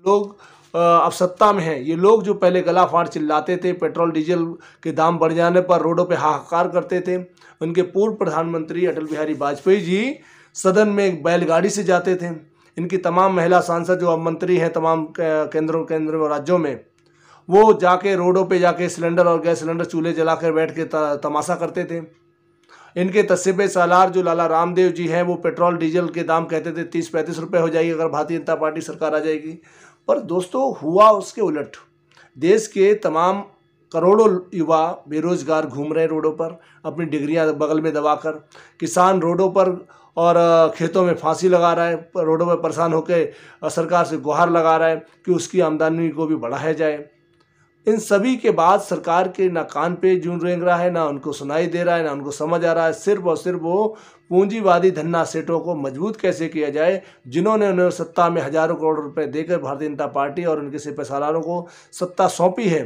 लोग अब सत्ता में हैं, ये लोग जो पहले गला फाड़ चिल्लाते थे, पेट्रोल डीजल के दाम बढ़ जाने पर रोडों पे हाहाकार करते थे, उनके पूर्व प्रधानमंत्री अटल बिहारी वाजपेयी जी सदन में एक बैलगाड़ी से जाते थे। इनकी तमाम महिला सांसद जो अब मंत्री हैं तमाम केंद्र और राज्यों में, वो जाके रोडों पे जाके सिलेंडर और गैस सिलेंडर चूल्हे जलाकर बैठ के तमाशा करते थे। इनके तस्बे सालार जो लाला रामदेव जी हैं, वो पेट्रोल डीजल के दाम कहते थे 30-35 रुपये हो जाएगी अगर भारतीय जनता पार्टी सरकार आ जाएगी। पर दोस्तों हुआ उसके उलट। देश के तमाम करोड़ों युवा बेरोजगार घूम रहे हैं रोडों पर अपनी डिग्रियां बगल में दबाकर। किसान रोडों पर और खेतों में फांसी लगा रहा है, रोडों पर परेशान होकर सरकार से गुहार लगा रहा है कि उसकी आमदनी को भी बढ़ाया जाए। इन सभी के बाद सरकार के ना कान पे जूं रेंग रहा है, ना उनको सुनाई दे रहा है, ना उनको समझ आ रहा है। सिर्फ और सिर्फ वो पूंजीवादी धन्ना सेठों को मजबूत कैसे किया जाए, जिन्होंने उन्हें सत्ता में हजारों करोड़ रुपए देकर भारतीय जनता पार्टी और उनके सिपहसालारों को सत्ता सौंपी है।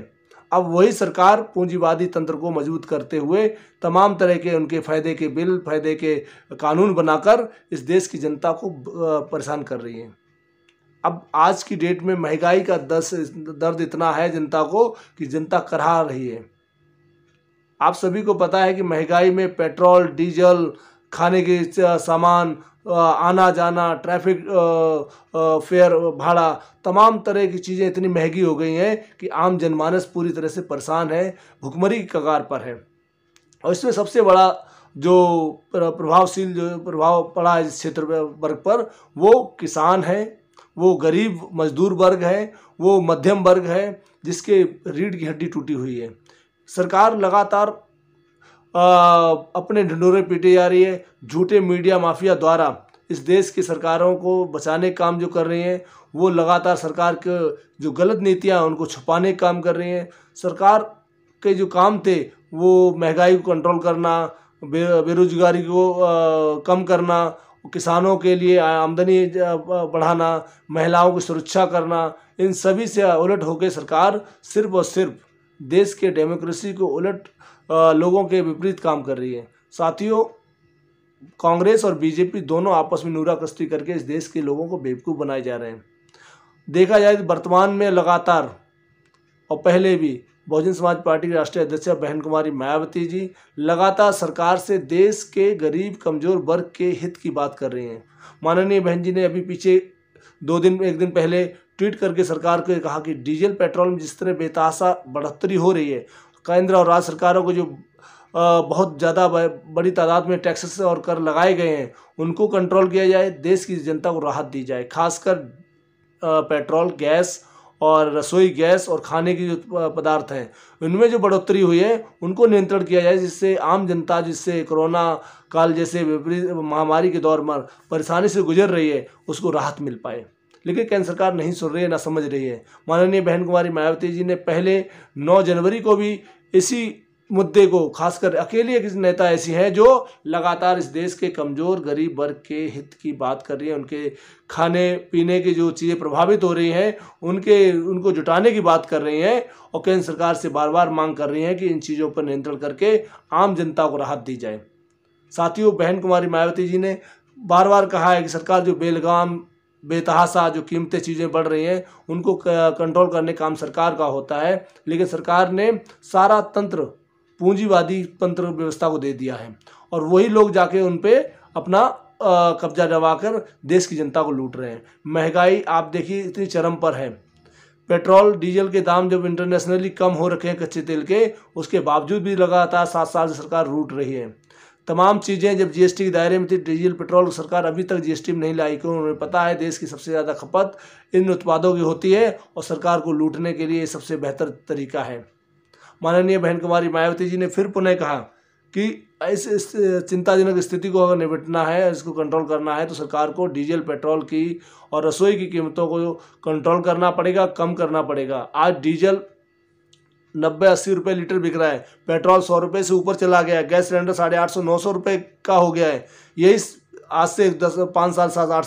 अब वही सरकार पूंजीवादी तंत्र को मजबूत करते हुए तमाम तरह के उनके फायदे के बिल, फायदे के कानून बनाकर इस देश की जनता को परेशान कर रही है। अब आज की डेट में महंगाई का दर्द इतना है जनता को कि जनता करहा रही है। आप सभी को पता है कि महंगाई में पेट्रोल, डीजल, खाने के सामान, आना जाना, ट्रैफिक फेयर भाड़ा, तमाम तरह की चीज़ें इतनी महंगी हो गई हैं कि आम जनमानस पूरी तरह से परेशान है, भुखमरी की कगार पर है। और इसमें सबसे बड़ा जो प्रभाव पड़ा है इस क्षेत्र वर्ग पर, वो किसान है, वो गरीब मजदूर वर्ग है, वो मध्यम वर्ग है जिसके रीढ़ की हड्डी टूटी हुई है। सरकार लगातार अपने ढिंढोरे पीटे जा रही है। झूठे मीडिया माफिया द्वारा इस देश की सरकारों को बचाने का काम जो कर रही हैं, वो लगातार सरकार के जो गलत नीतियां हैं उनको छुपाने का काम कर रही हैं। सरकार के जो काम थे वो महंगाई को कंट्रोल करना, बेरोजगारी को कम करना, किसानों के लिए आमदनी बढ़ाना, महिलाओं की सुरक्षा करना, इन सभी से उलट होकर सरकार सिर्फ और सिर्फ देश के डेमोक्रेसी को उलट लोगों के विपरीत काम कर रही है। साथियों, कांग्रेस और बीजेपी दोनों आपस में नूरा कश्ती करके इस देश के लोगों को बेवकूफ़ बनाए जा रहे हैं। देखा जाए तो वर्तमान में लगातार और पहले भी बहुजन समाज पार्टी की राष्ट्रीय अध्यक्ष बहन कुमारी मायावती जी लगातार सरकार से देश के गरीब कमजोर वर्ग के हित की बात कर रही हैं। माननीय बहन जी ने अभी पीछे एक दिन पहले ट्वीट करके सरकार को कहा कि डीजल पेट्रोल में जिस तरह बेतहाशा बढ़ोतरी हो रही है, केंद्र और राज्य सरकारों को जो बहुत ज़्यादा बड़ी तादाद में टैक्सेस और कर लगाए गए हैं, उनको कंट्रोल किया जाए, देश की जनता को राहत दी जाए। खासकर पेट्रोल, गैस और रसोई गैस और खाने की जो पदार्थ हैं उनमें जो बढ़ोतरी हुई है उनको नियंत्रण किया जाए, जिससे आम जनता जिससे कोरोना काल जैसे विपरीत महामारी के दौर में परेशानी से गुजर रही है उसको राहत मिल पाए। लेकिन केंद्र सरकार नहीं सुन रही है, ना समझ रही है। माननीय बहन कुमारी मायावती जी ने पहले 9 जनवरी को भी इसी मुद्दे को, खासकर अकेली एक नेता ऐसी है जो लगातार इस देश के कमज़ोर गरीब वर्ग के हित की बात कर रही है, उनके खाने पीने की जो चीज़ें प्रभावित हो रही हैं उनको जुटाने की बात कर रही हैं और केंद्र सरकार से बार बार मांग कर रही हैं कि इन चीज़ों पर नियंत्रण करके आम जनता को राहत दी जाए। साथियों, बहन कुमारी मायावती जी ने बार बार कहा है कि सरकार जो बेलगाम बेतहाशा जो कीमती चीज़ें बढ़ रही हैं उनको कंट्रोल करने का काम सरकार का होता है, लेकिन सरकार ने सारा तंत्र पूंजीवादी तंत्र व्यवस्था को दे दिया है और वही लोग जाके उन पे अपना कब्जा जमाकर देश की जनता को लूट रहे हैं। महंगाई आप देखिए इतनी चरम पर है। पेट्रोल डीजल के दाम जब इंटरनेशनली कम हो रखे हैं कच्चे तेल के, उसके बावजूद भी लगातार 7 साल से सरकार लूट रही है। तमाम चीज़ें जब जीएसटी के दायरे में थी, डीजल पेट्रोल सरकार अभी तक जीएसटी में नहीं लाई, क्योंकि उन्हें पता है देश की सबसे ज़्यादा खपत इन उत्पादों की होती है और सरकार को लूटने के लिए सबसे बेहतर तरीका है। माननीय बहन कुमारी मायावती जी ने फिर पुनः कहा कि इस चिंताजनक स्थिति को अगर निपटना है, इसको कंट्रोल करना है, तो सरकार को डीजल पेट्रोल की और रसोई की कीमतों को कंट्रोल करना पड़ेगा, कम करना पड़ेगा। आज डीजल 90-80 रुपये लीटर बिक रहा है, पेट्रोल 100 रुपये से ऊपर चला गया है, गैस सिलेंडर 850-900 रुपये का हो गया है। यही आज से 5 साल 8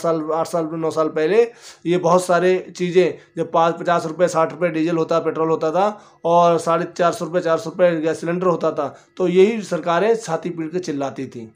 साल 9 साल पहले ये बहुत सारे चीज़ें जब 50 रुपये 60 रुपये डीजल होता पेट्रोल होता था और 450 रुपये 400 रुपये गैस सिलेंडर होता था, तो यही सरकारें छाती पीट के चिल्लाती थी।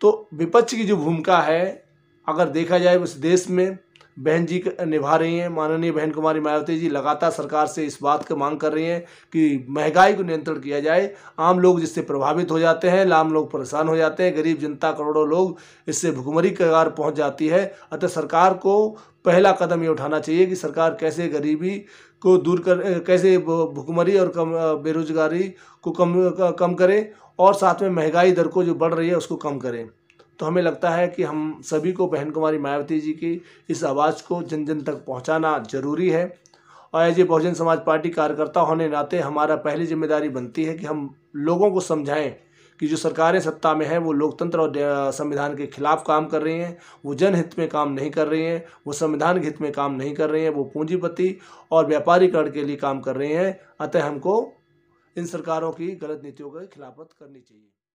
तो विपक्ष की जो भूमिका है, अगर देखा जाए उस देश में बहन जी निभा रही हैं। माननीय बहन कुमारी मायावती जी लगातार सरकार से इस बात की मांग कर रही हैं कि महंगाई को नियंत्रण किया जाए। आम लोग जिससे प्रभावित हो जाते हैं, आम लोग परेशान हो जाते हैं, गरीब जनता करोड़ों लोग इससे भुखमरी की कगार पहुंच जाती है। अतः सरकार को पहला कदम ये उठाना चाहिए कि सरकार कैसे गरीबी को दूर कर, कैसे भुखमरी और बेरोजगारी को कम करे और साथ में महंगाई दर को जो बढ़ रही है उसको कम करें। तो हमें लगता है कि हम सभी को बहन कुमारी मायावती जी की इस आवाज़ को जन जन तक पहुंचाना जरूरी है। और as a Bahujan Samaj party कार्यकर्ता होने नाते हमारा पहली जिम्मेदारी बनती है कि हम लोगों को समझाएं कि जो सरकारें सत्ता में हैं वो लोकतंत्र और संविधान के खिलाफ काम कर रही हैं, वो जनहित में काम नहीं कर रही हैं, वो संविधान के हित में काम नहीं कर रही हैं, वो पूंजीपति और व्यापारीकरण के लिए काम कर रही हैं। अतः हमको इन सरकारों की गलत नीतियों के खिलाफत करनी चाहिए।